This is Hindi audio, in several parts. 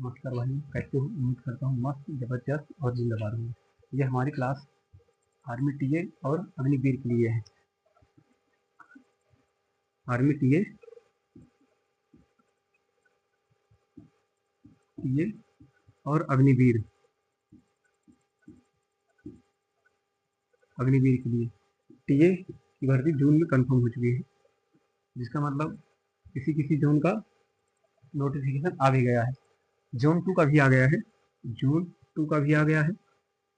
नमस्कार भाई, कैसे हो? उम्मीद करता हूँ मस्त, जबरदस्त और जिंदाबाद हूँ। ये हमारी क्लास आर्मी टीए और अग्निवीर के लिए है। आर्मी टीए टीए और अग्निवीर के लिए। टीए की भर्ती जून में कंफर्म हो चुकी है, जिसका मतलब किसी किसी जोन का नोटिफिकेशन आ भी गया है। जोन 2 का भी आ गया है, जून 2 का भी आ गया है,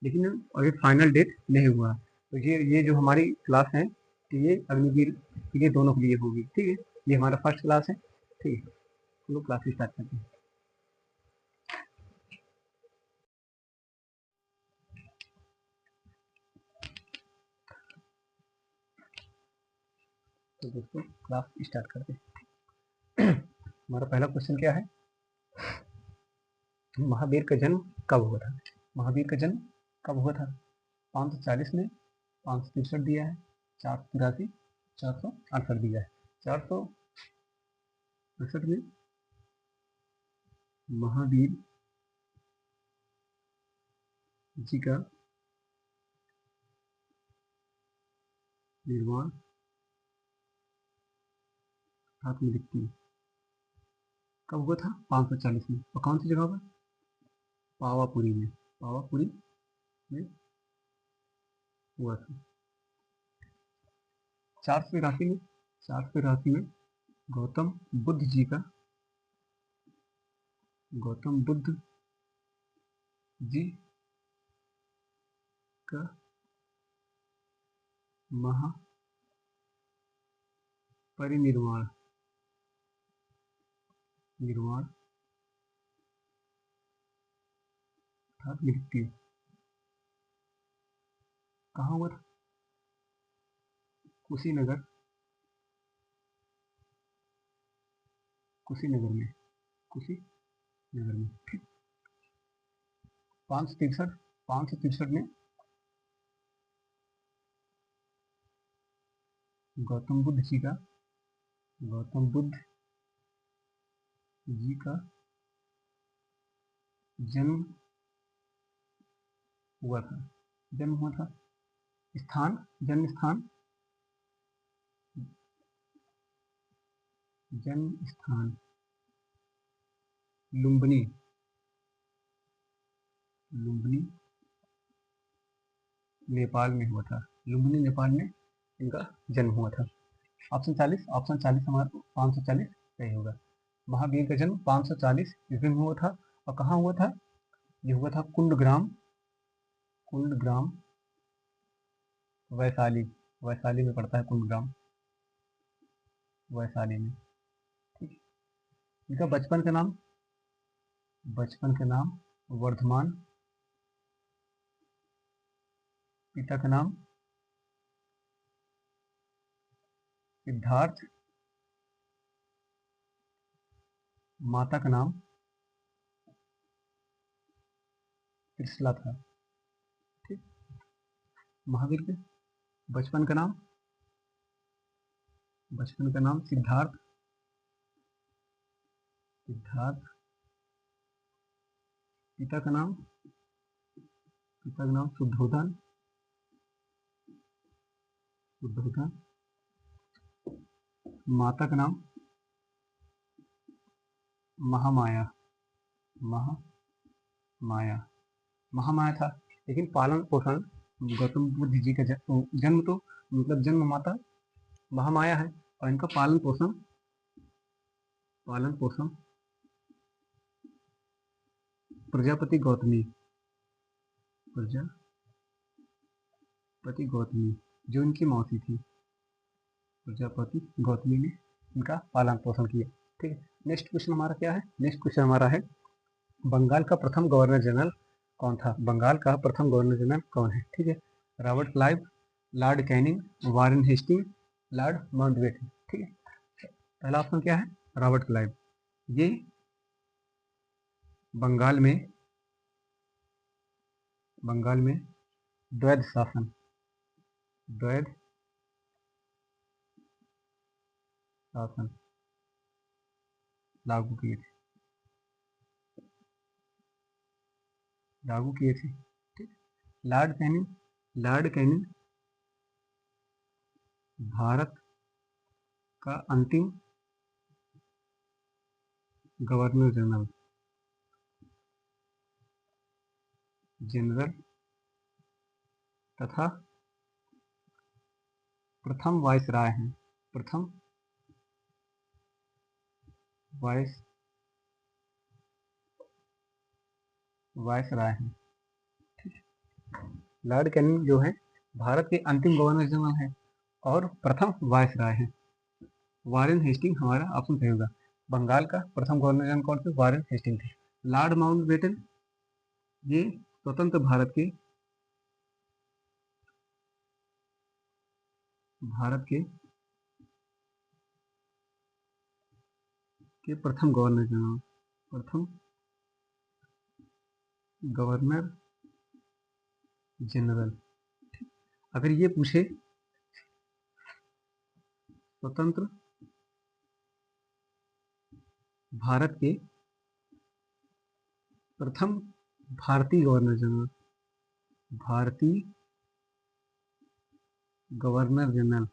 लेकिन अभी फाइनल डेट नहीं हुआ। तो ये जो हमारी क्लास है टीए अग्निवीर ये दोनों के लिए होगी। ठीक है, ये हमारा फर्स्ट क्लास है। ठीक है, हम लोग क्लास स्टार्ट करते हैं। तो दोस्तों क्लास स्टार्ट करते हैं। हमारा पहला क्वेश्चन क्या है? महावीर का जन्म कब हुआ था? महावीर का जन्म कब हुआ था? 540 में, 563 दिया है, 483, 468 दिया है। 468 में महावीर जी का निर्वाण आत्मलिप्ति कब हुआ था? 540 में। और कौन सी जगह पर? पावापुरी में। पावापुरी में हुआ था। 483 में, 483 में गौतम बुद्ध जी का, गौतम बुद्ध जी का महापरिनिर्वाण अर्थात मृत्यु कहाँ हुआ था? कुशीनगर, कुशीनगर में, कुशीनगर में। 563, 563 में गौतम बुद्ध जी का, गौतम बुद्ध जी का जन्म हुआ था। जन्म हुआ था। स्थान, जन्म स्थान, जन्म स्थान लुम्बिनी, लुम्बिनी नेपाल में हुआ था। लुम्बिनी नेपाल में इनका जन्म हुआ था। ऑप्शन 40, ऑप्शन 40 हमारा 540 सही होगा। महावीर का जन्म 540 ईस्वी में हुआ था। और कहाँ हुआ था? ये हुआ था कुंडग्राम, कुंडग्राम वैशाली, वैशाली में पड़ता है कुंडग्राम, वैशाली में। ठीक है। इनका बचपन का नाम, बचपन का नाम वर्धमान, पिता का नाम सिद्धार्थ, माता का नाम त्रिशला था। ठीक। महावीर के बचपन का नाम, बचपन का नाम सिद्धार्थ, सिद्धार्थ। पिता का नाम, पिता का नाम शुद्धोधन, शुद्धोधन। माता का नाम महामाया, महामाया, महामाया था। लेकिन पालन पोषण गौतम बुद्ध जी का जन्म तो मतलब जन्म माता महामाया है, और इनका पालन पोषण, पालन पोषण प्रजापति गौतमी, प्रजापति गौतमी जो इनकी मौसी थी, प्रजापति गौतमी ने इनका पालन पोषण किया। ठीक है। नेक्स्ट क्वेश्चन हमारा क्या है? नेक्स्ट क्वेश्चन हमारा है बंगाल का प्रथम गवर्नर जनरल कौन था? बंगाल का प्रथम गवर्नर जनरल कौन है? ठीक है। Robert Clive, lord Canning, Warren Hasting, lord Mountbatten. ठीक है। पहला ऑप्शन क्या है? Robert Clive. ये बंगाल में, बंगाल में द्वैध शासन, द्वैध शासन लागू किए थे। लागू किए थे। ठीक, लॉर्ड कैनिंग भारत का अंतिम गवर्नर जनरल तथा प्रथम वायसराय हैं। प्रथम वायसराय हैं। लॉर्ड कैनिंग जो है भारत के अंतिम गवर्नर जनरल हैं और प्रथम वायसराय हैं। वारेन हेस्टिंग हमारा ऑप्शन सही होगा। बंगाल का प्रथम गवर्नर जनरल कौन थे? वारेन हेस्टिंग थे। लॉर्ड माउंटबेटन ये स्वतंत्र भारत के प्रथम गवर्नर जनरल। अगर ये पूछे स्वतंत्र भारत के प्रथम भारतीय गवर्नर जनरल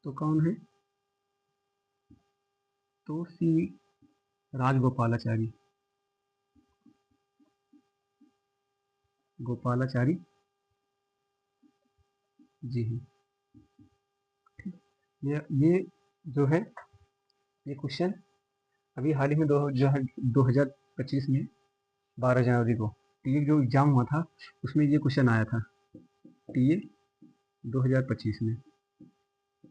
तो कौन है? तो सी गोपालाचारी जी हैं। ये जो है ये क्वेश्चन अभी हाल ही में 2025 में 12 जनवरी को टीए जो एग्जाम हुआ था उसमें ये क्वेश्चन आया था। टीए 2025 में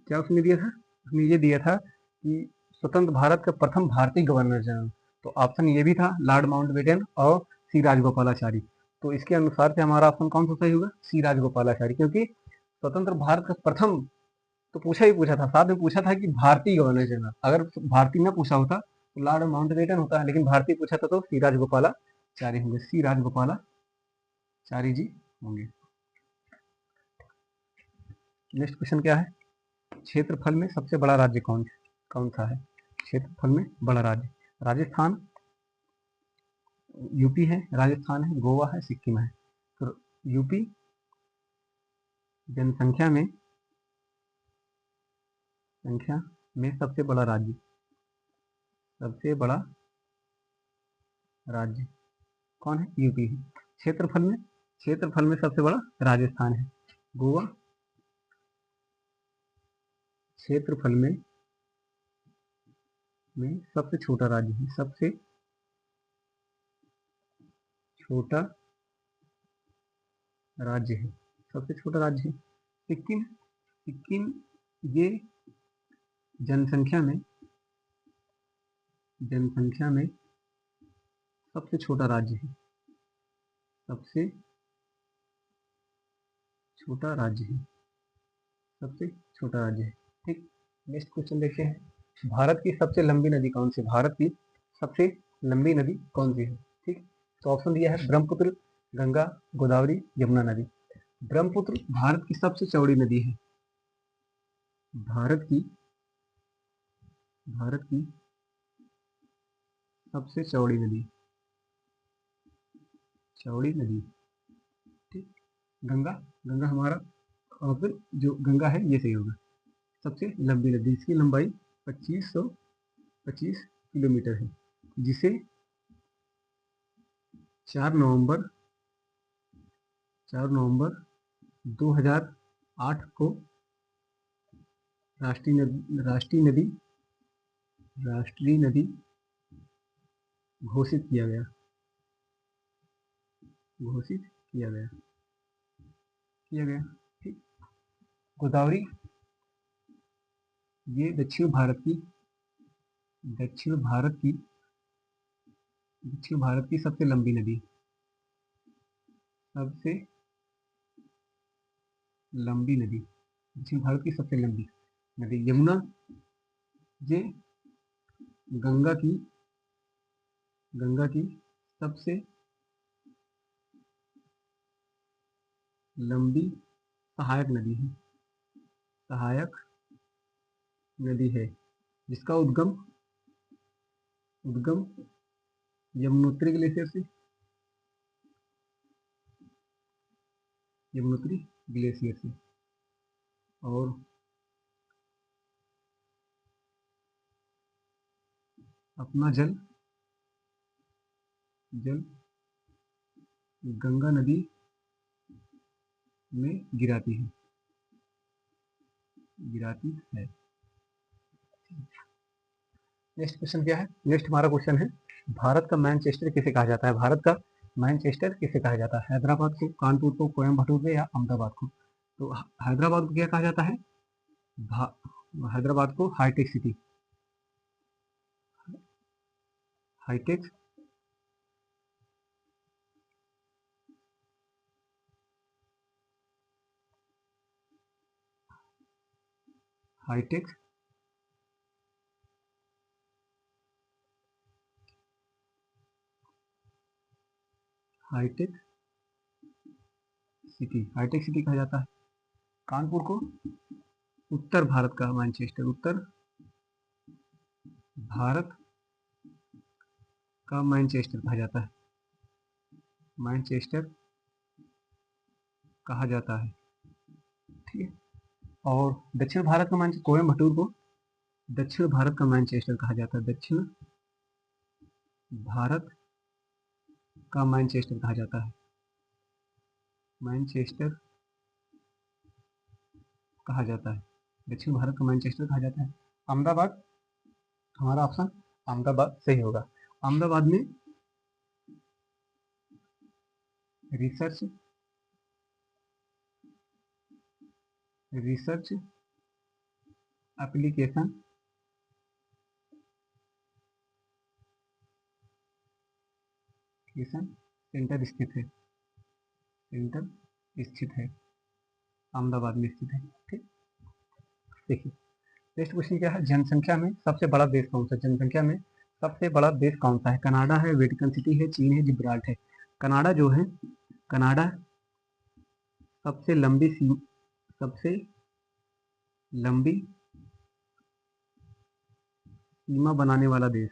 क्या उसमें दिया था? उसमें ये दिया था कि स्वतंत्र भारत का प्रथम भारतीय गवर्नर जनरल, तो ऑप्शन ये भी था लॉर्ड माउंटबेटन और सी राजगोपालाचारी। तो इसके अनुसार से हमारा ऑप्शन कौन सा सही होगा? सी राजगोपालाचारी, क्योंकि स्वतंत्र भारत का प्रथम तो पूछा था, साथ में पूछा था कि भारतीय गवर्नर जनरल। अगर भारतीय ना पूछा होता तो लॉर्ड माउंटबेटन होता, लेकिन भारतीय पूछा था तो सी राजगोपालाचारी होंगे। सी राजगोपालाचारी जी होंगे। नेक्स्ट क्वेश्चन क्या है? क्षेत्रफल में सबसे बड़ा राज्य कौन सा है? क्षेत्रफल में बड़ा राज्य राजस्थान, यूपी है, राजस्थान है, गोवा है, सिक्किम है। तो यूपी जनसंख्या में सबसे बड़ा राज्य कौन है? यूपी है। क्षेत्रफल में सबसे बड़ा राजस्थान है। गोवा क्षेत्रफल में सबसे छोटा राज्य है। सबसे छोटा राज्य है। सिक्किम ये जनसंख्या में सबसे छोटा राज्य है। सबसे छोटा राज्य है। ठीक, नेक्स्ट क्वेश्चन देखते हैं। भारत की सबसे लंबी नदी कौन सी? भारत की सबसे लंबी नदी कौन सी है? ठीक, तो ऑप्शन दिया है ब्रह्मपुत्र, गंगा, गोदावरी, यमुना नदी। ब्रह्मपुत्र भारत की सबसे चौड़ी नदी है। भारत की सबसे चौड़ी नदी। ठीक, गंगा हमारा ऑप्शन जो गंगा है ये सही होगा। सबसे लंबी नदी, इसकी लंबाई 2525 किलोमीटर है, जिसे 4 नवंबर 2008 को राष्ट्रीय नदी घोषित किया गया। ठीक, गोदावरी ये दक्षिण भारत की सबसे लंबी नदी दक्षिण भारत की सबसे लंबी नदी। यमुना ये गंगा की सबसे लंबी सहायक नदी है, जिसका उद्गम यमुनोत्री ग्लेशियर से, यमुनोत्री ग्लेशियर से। और अपना जल गंगा नदी में गिराती है। नेक्स्ट क्वेश्चन क्या है? नेक्स्ट हमारा क्वेश्चन है, भारत का मैनचेस्टर किसे कहा जाता है? भारत का मैनचेस्टर किसे कहा जाता है? हैदराबाद को, कानपुर को, कोयम्बटूर को या अहमदाबाद को? तो हैदराबाद को क्या कहा जाता है? हैदराबाद को hitech city, hitech hitech hitech hitech city कहा जाता है। कानपुर को उत्तर भारत का मैनचेस्टर, उत्तर भारत का मैनचेस्टर कहा जाता है, मैनचेस्टर कहा जाता है, ठीक है। और दक्षिण भारत का मैनचेस्टर, कोयम्बटूर को दक्षिण भारत का मैनचेस्टर कहा जाता है, दक्षिण भारत का मैनचेस्टर कहा जाता है, मैनचेस्टर कहा जाता है, दक्षिण भारत का मैनचेस्टर कहा जाता है। अहमदाबाद, हमारा ऑप्शन अहमदाबाद सही होगा। अहमदाबाद में रिसर्च एप्लीकेशन सेंटर स्थित है, अहमदाबाद में स्थित है, ठीक। देखिए नेक्स्ट क्वेश्चन क्या है, जनसंख्या में सबसे बड़ा देश कौन सा है? जनसंख्या में सबसे बड़ा देश कौन सा है? कनाडा है, वेटिकन सिटी है, चीन है, जिब्राल्टर है। कनाडा जो है, कनाडा सबसे लंबी सीमा बनाने वाला देश,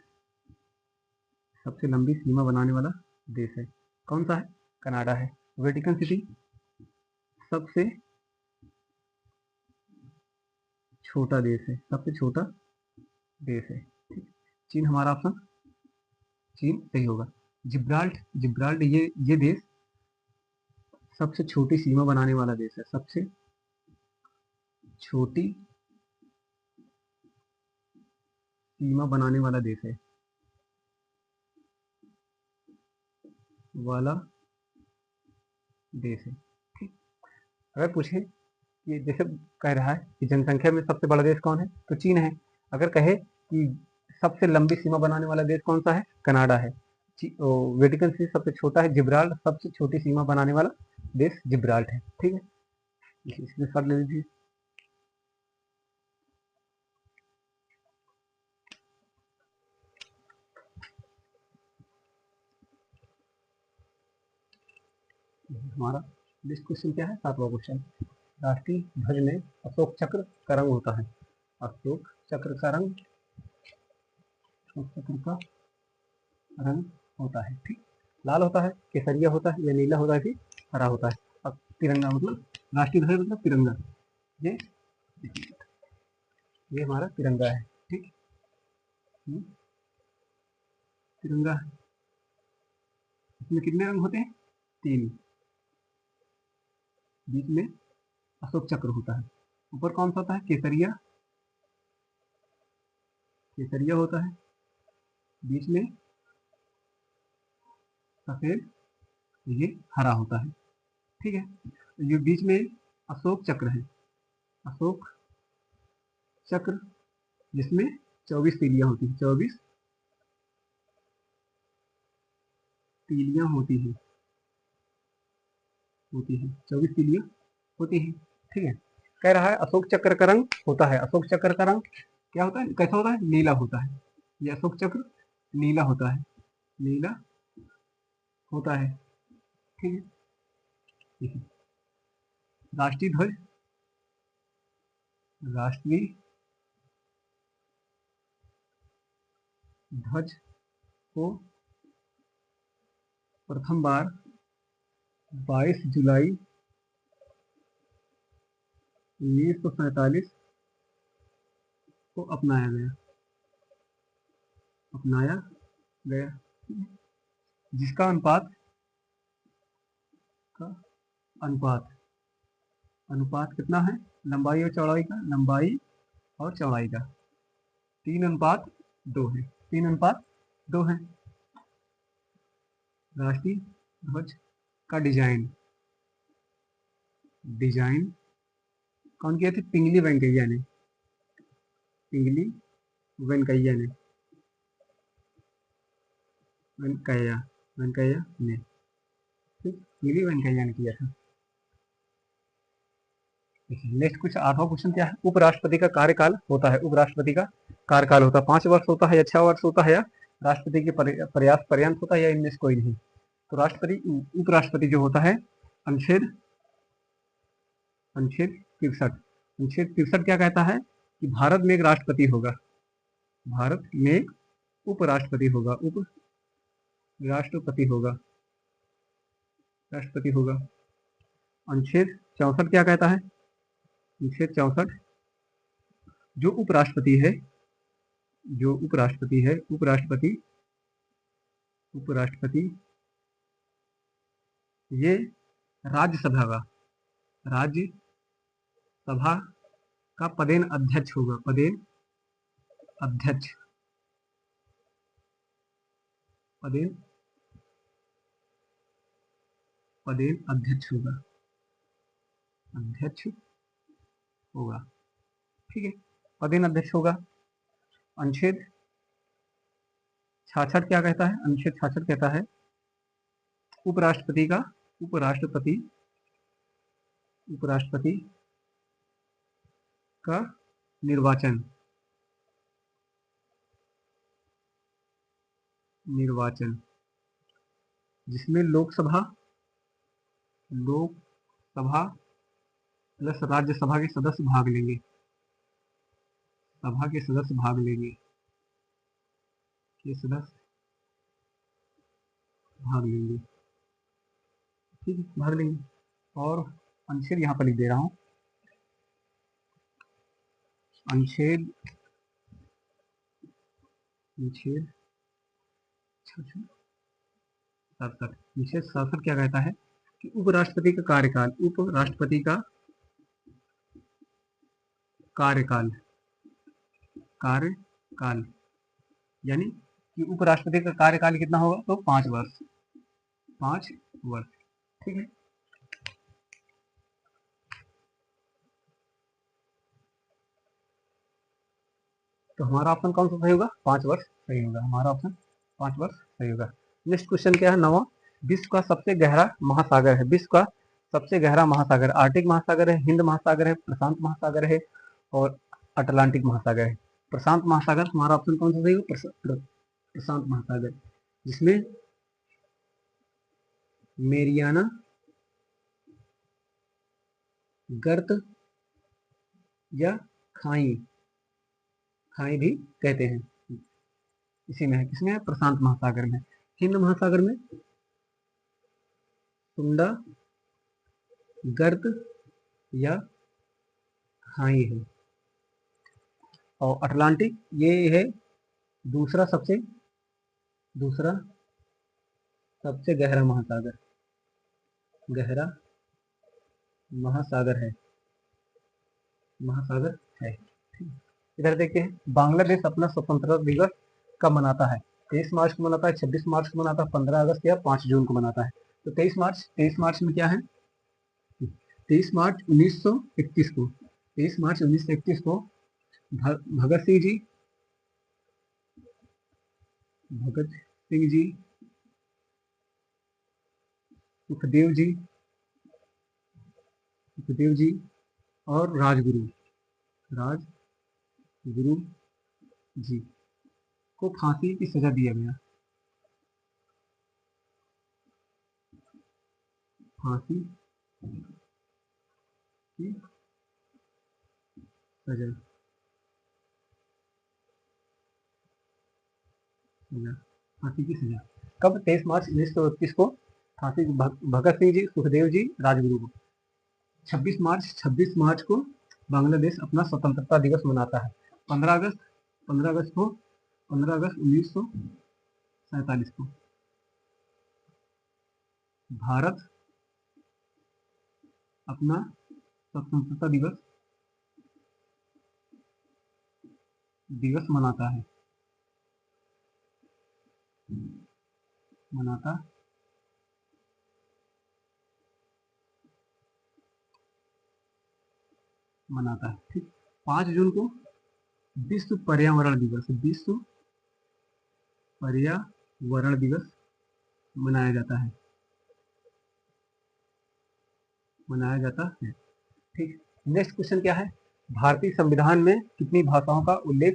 सबसे लंबी सीमा बनाने वाला देश है। कौन सा है? कनाडा है। वेटिकन सिटी सबसे छोटा देश है, सबसे छोटा देश है, ठीक। चीन हमारा ऑप्शन चीन सही होगा। जिब्राल्ट ये देश सबसे छोटी सीमा बनाने वाला देश है, सबसे छोटी सीमा बनाने वाला देश है, वाला देश है, ठीक। अगर पूछे कि जैसे कह रहा है कि जनसंख्या में सबसे बड़ा देश कौन है, तो चीन है। अगर कहे कि सबसे लंबी सीमा बनाने वाला देश कौन सा है, कनाडा है। वेटिकन सिटी सबसे छोटा है, जिब्राल्ट सबसे छोटी सीमा बनाने वाला देश जिब्राल्ट है, ठीक है। इसमें कर ले लीजिए। हमारा नेक्स्ट क्वेश्चन क्या है? 7वां क्वेश्चन, राष्ट्रीय ध्वज में अशोक चक्र का रंग होता है, अशोक चक्र का रंग, अशोक चक्र का रंग होता है, ठीक। लाल होता है, केसरिया होता है, या नीला होता है, फिर हरा होता है। अब तिरंगा मतलब राष्ट्रीय ध्वज मतलब तिरंगा, ये ये हमारा तिरंगा है, ठीक। तिरंगा, इसमें कितने रंग होते हैं? 3, बीच में अशोक चक्र होता है, ऊपर कौन सा होता है? केसरिया, केसरिया होता है, बीच में सफेद, ये हरा होता है, ठीक है। ये बीच में अशोक चक्र है, अशोक चक्र जिसमें 24 तीलियां होती है, 24 तीलियां होती है, 24 तीलियां होती है, ठीक है। कह रहा है अशोक चक्र का रंग होता है, अशोक चक्र का रंग क्या होता है, कैसा होता है? नीला होता है। ये अशोक चक्र नीला होता है, नीला होता है, ठीक है, ठीक है। राष्ट्रीय ध्वज, राष्ट्रीय ध्वज को प्रथम बार 22 जुलाई 1947 को अपनाया गया, जिसका का अनुपात अनुपात कितना है, लंबाई और चौड़ाई का, लंबाई और चौड़ाई का 3:2 है, 3:2 है। राष्ट्रीय ध्वज का डिजाइन कौन किए थे, पिंगली वेंकैया ने, पिंगली वेंकैया ने वेंकैया ने ठीक, पिंगली वेंकैया ने किया था। नेक्स्ट कुछ 8वां क्वेश्चन क्या है, उपराष्ट्रपति का कार्यकाल होता है, उपराष्ट्रपति का कार्यकाल होता है 5 वर्ष होता है या 6 वर्ष होता है या राष्ट्रपति के प्रयास पर्यंत होता है या इनमें से कोई नहीं। तो उपराष्ट्रपति जो होता है, अनुच्छेद 63 क्या कहता है कि भारत में एक राष्ट्रपति होगा, भारत में एक उपराष्ट्रपति होगा, राष्ट्रपति होगा। अनुच्छेद 64 क्या कहता है, अनुच्छेद 64 जो उपराष्ट्रपति है, उपराष्ट्रपति ये राज्यसभा का पदेन अध्यक्ष होगा, पदेन अध्यक्ष होगा, ठीक है, पदेन अध्यक्ष होगा। अनुच्छेद 66 क्या कहता है, अनुच्छेद 66 कहता है उपराष्ट्रपति का निर्वाचन जिसमें लोकसभा प्लस राज्यसभा के सदस्य भाग लेंगे, ठीक है, भाग लेंगे। और अनुच्छेद यहाँ पर लिख दे रहा हूँ, अनुच्छेद 67 क्या कहता है कि उपराष्ट्रपति का कार्यकाल यानी कि उपराष्ट्रपति का कार्यकाल कितना होगा, तो 5 वर्ष, ठीक है। तो हमारा ऑप्शन कौन सा सही होगा, 5 वर्ष सही होगा, हमारा ऑप्शन 5 वर्ष सही होगा। नेक्स्ट क्वेश्चन क्या है, 9वां, विश्व का सबसे गहरा महासागर है, विश्व का सबसे गहरा महासागर, आर्टिक महासागर है, हिंद महासागर है, प्रशांत महासागर है और अटलांटिक महासागर है। प्रशांत महासागर, हमारा ऑप्शन कौन सा सही होगा, प्रशांत महासागर, जिसमें मेरियाना गर्त या खाई भी कहते हैं, इसी में है, किसमें है, प्रशांत महासागर में। हिंद महासागर में सुंडा गर्त या खाई है, और अटलांटिक ये है दूसरा सबसे गहरा महासागर है। इधर देखते हैं, बांग्लादेश अपना स्वतंत्रता दिवस कब मनाता है, 23 मार्च को मनाता है, 26 मार्च को मनाता है, 15 अगस्त या 5 जून को मनाता है। तो 23 मार्च में क्या है, 23 मार्च 1931 को, 23 मार्च 1931 को भगत सिंह जी, सुखदेव जी और राजगुरु जी को फांसी की सजा दिया गया, फांसी की सजा, फांसी की सजा। कब? 23 मार्च 1931 को फांसी भगत सिंह जी, सुखदेव जी, राजगुरु को। 26 मार्च को बांग्लादेश अपना स्वतंत्रता दिवस मनाता है। 15 अगस्त 15 अगस्त 1947 को भारत अपना स्वतंत्रता दिवस मनाता है ठीक। 5 जून को विश्व पर्यावरण दिवस मनाया जाता है ठीक। नेक्स्ट क्वेश्चन क्या है? भारतीय संविधान में कितनी भाषाओं का उल्लेख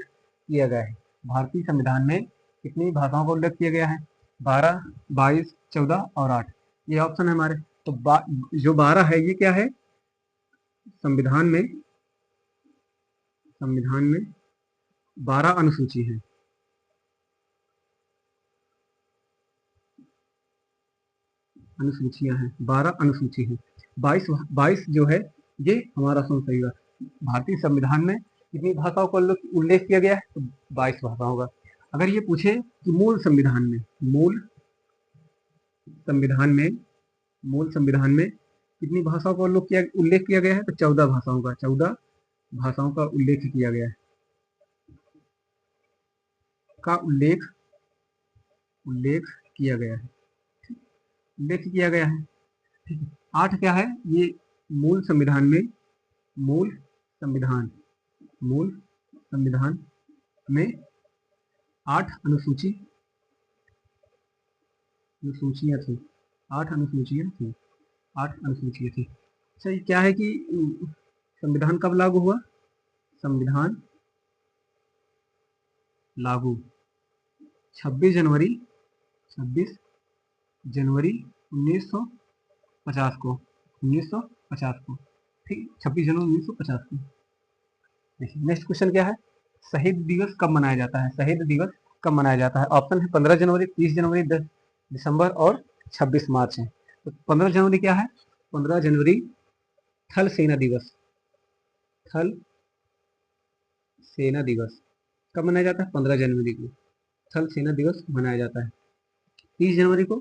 किया गया है? भारतीय संविधान में कितनी भाषाओं का उल्लेख किया गया है? 12, 22, 14 और 8, ये ऑप्शन है हमारे। तो जो 12 है ये क्या है? संविधान में 12 अनुसूची है। अनुसूचियां हैं, 12 अनुसूची है। 22 जो है ये हमारा सुन सही हुआ। भारतीय संविधान में कितनी भाषाओं का उल्लेख किया गया है? तो 22 भाषाओं का। अगर ये पूछे कि मूल संविधान में कितनी भाषाओं का उल्लेख किया गया है? तो 14 भाषाओं का। 14 भाषाओं का उल्लेख किया गया है। उल्लेख किया गया है। 8 क्या है? ये मूल संविधान में 8 अनुसूचियां थी। 8 अनुसूचियां थी। अच्छा, ये क्या है कि संविधान कब लागू हुआ? संविधान लागू 26 जनवरी 1950 को। 1950 को, ठीक। 26 जनवरी 1950 को। देखिए नेक्स्ट क्वेश्चन क्या है? शहीद दिवस कब मनाया जाता है? ऑप्शन है 15 जनवरी, 30 जनवरी, 10 दिसंबर और 26 मार्च है। तो 15 जनवरी क्या है? 15 जनवरी थल सेना दिवस कब मनाया जाता है? 15 जनवरी को थल सेना दिवस मनाया जाता है। 30 जनवरी को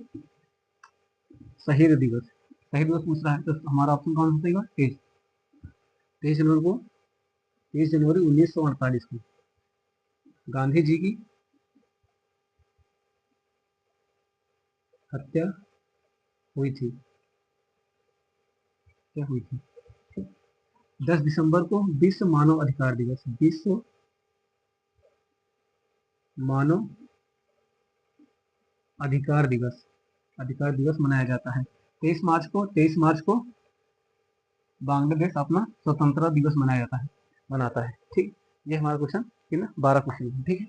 शहीद दिवस पूछ रहा है, तो हमारा ऑप्शन कौन सा होगा? 23 जनवरी 1948 को गांधी जी की हत्या हुई थी। 10 दिसंबर को विश्व मानव अधिकार दिवस मनाया जाता है। 23 मार्च को बांग्लादेश अपना स्वतंत्रता दिवस मनाता है। ठीक, ये हमारा क्वेश्चन 12 क्वेश्चन। ठीक है,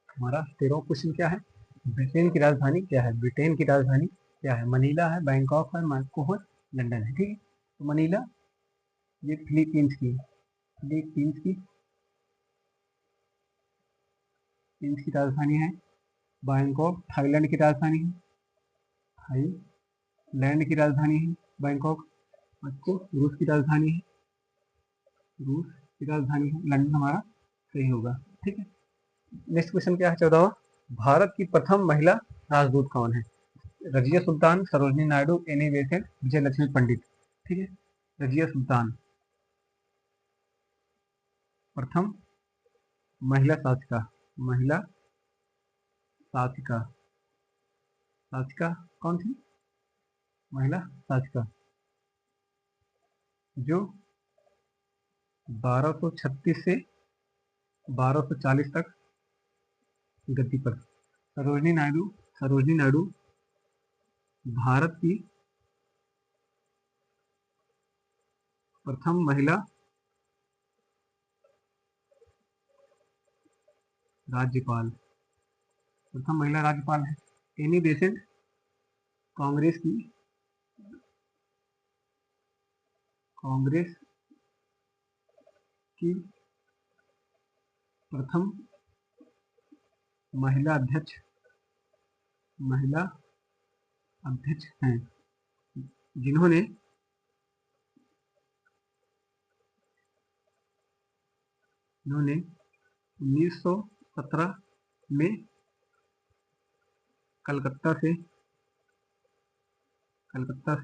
हमारा 13वां क्वेश्चन क्या है? ब्रिटेन की राजधानी क्या है? मनीला है, बैंकॉक है, मैक्को है, लंदन है। ठीक है, तो मनीला ये फिलीपींस की राजधानी है। बैंकॉक थाईलैंड की राजधानी है। बैंकॉक। मैक्को रूस की राजधानी है। लंदन हमारा सही होगा। ठीक है, नेक्स्ट क्वेश्चन क्या है? 14वां, भारत की प्रथम महिला राजदूत कौन है? रजिया सुल्तान, सरोजनी नायडू, एनी बेसेंट, विजय लक्ष्मी पंडित। ठीक है, रजिया सुल्तान प्रथम महिला शासिका कौन थी? महिला शासिका जो 1236 से 1240 तक गद्दी पर। सरोजनी नायडू भारत की प्रथम महिला राज्यपाल है। एनी बेसेंट कांग्रेस की कांग्रेस की प्रथम महिला अध्यक्ष हैं, जिन्होंने 1917 में कलकत्ता से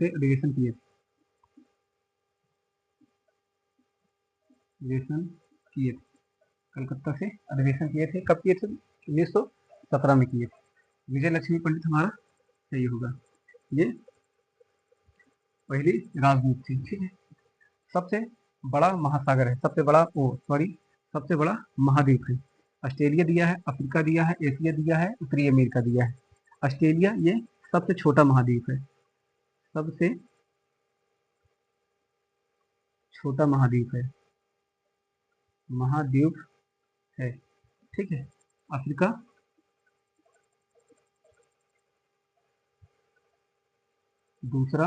अधिवेशन किए कलकत्ता से अधिवेशन किए थे। कब किए थे? 1917 में किए थे। विजय लक्ष्मी पंडित हमारा सही होगा। ये पहली राजदूत थी। ठीक है। सबसे बड़ा महासागर है, सबसे बड़ा महाद्वीप है। ऑस्ट्रेलिया दिया है, अफ्रीका दिया है, एशिया दिया है, उत्तरी अमेरिका दिया है। ऑस्ट्रेलिया ये सबसे छोटा महाद्वीप है, सबसे छोटा महाद्वीप है। ठीक है। अफ्रीका दूसरा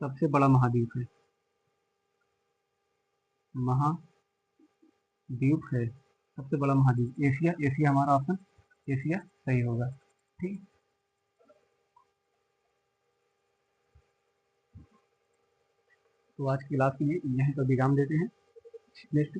सबसे बड़ा महाद्वीप है, सबसे बड़ा महाद्वीप। एशिया हमारा ऑप्शन एशिया सही होगा। ठीक। तो आज की क्लास के लिए यहीं पर विराम देते हैं। नेक्स्ट